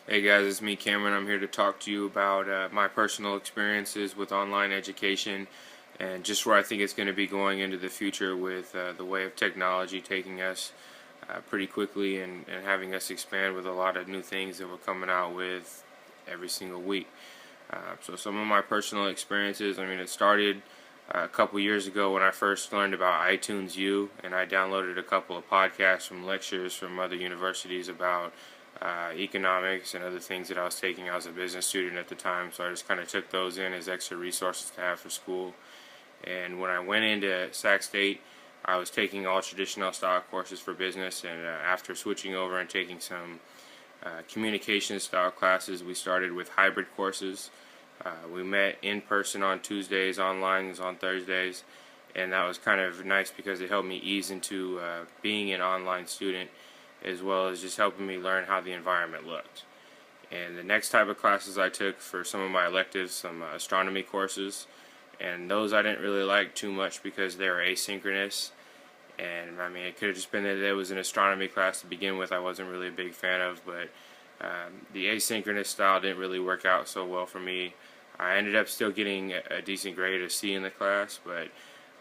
Hey guys, it's me Cameron. I'm here to talk to you about my personal experiences with online education and just where I think it's going to be going into the future with the way of technology taking us pretty quickly and having us expand with a lot of new things that we're coming out with every single week. So some of my personal experiences, it started a couple years ago when I first learned about iTunes U, and I downloaded a couple of podcasts from lectures from other universities about economics and other things that I was taking. I was a business student at the time, so I just kind of took those in as extra resources to have for school. And when I went into Sac State, I was taking all traditional style courses for business, and after switching over and taking some communication style classes, we started with hybrid courses. We met in person on Tuesdays, online on Thursdays, and that was kind of nice because it helped me ease into being an online student, as well as just helping me learn how the environment looked. And the next type of classes I took for some of my electives, some astronomy courses, and those I didn't really like too much because they were asynchronous. And it could have just been that it was an astronomy class to begin with I wasn't really a big fan of, but the asynchronous style didn't really work out so well for me. I ended up still getting a decent grade, a C in the class, but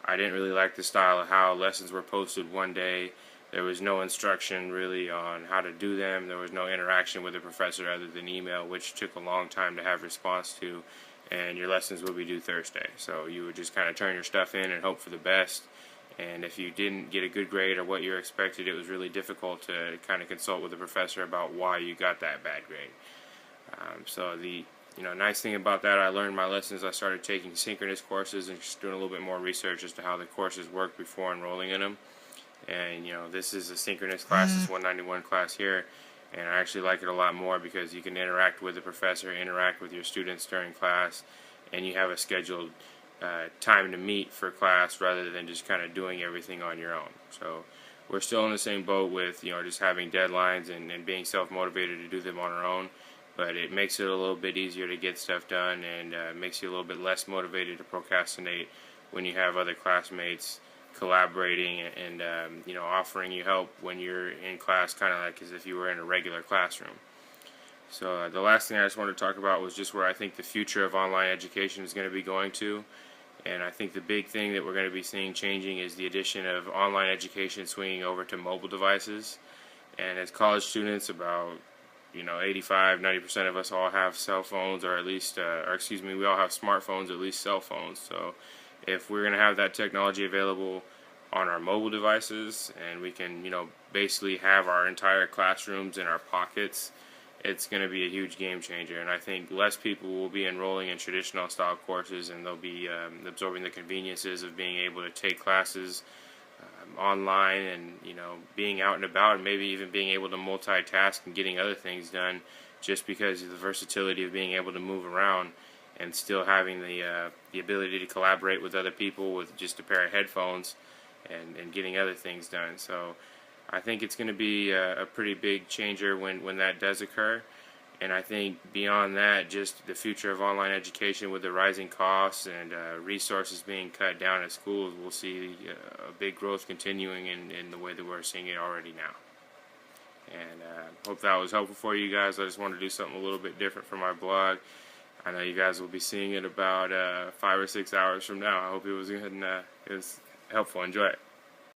I didn't really like the style of how lessons were posted one day. There was no instruction really on how to do them. There was no interaction with the professor other than email, which took a long time to have response to, and your lessons would be due Thursday. So you would just kind of turn your stuff in and hope for the best. And if you didn't get a good grade or what you expected, it was really difficult to kind of consult with the professor about why you got that bad grade. So the nice thing about that, I learned my lessons. I started taking synchronous courses and just doing a little bit more research as to how the courses work before enrolling in them. And this is a synchronous class, this 191 class here, and I actually like it a lot more because you can interact with the professor, interact with your students during class, and you have a scheduled time to meet for class rather than just kind of doing everything on your own. So we're still in the same boat with just having deadlines and being self-motivated to do them on our own, but it makes it a little bit easier to get stuff done, and makes you a little bit less motivated to procrastinate when you have other classmates collaborating and offering you help when you're in class, kind of like as if you were in a regular classroom. So the last thing I just wanted to talk about was just where I think the future of online education is going to be going to. And I think the big thing that we're going to be seeing changing is the addition of online education swinging over to mobile devices. And as college students, about 85-90% of us all have cell phones, or at least we all have smartphones, at least cell phones. So if we're going to have that technology available on our mobile devices, and we can basically have our entire classrooms in our pockets, it's going to be a huge game changer. And I think less people will be enrolling in traditional style courses, and they'll be absorbing the conveniences of being able to take classes online, and being out and about, and maybe even being able to multitask and getting other things done, just because of the versatility of being able to move around and still having the ability to collaborate with other people with just a pair of headphones and getting other things done. So I think it's going to be a pretty big changer when that does occur. And I think beyond that, just the future of online education with the rising costs and resources being cut down at schools, we'll see a big growth continuing in the way that we're seeing it already now. And hope that was helpful for you guys. I just wanted to do something a little bit different for my blog. I know you guys will be seeing it about 5 or 6 hours from now. I hope it was good and it was helpful. Enjoy it.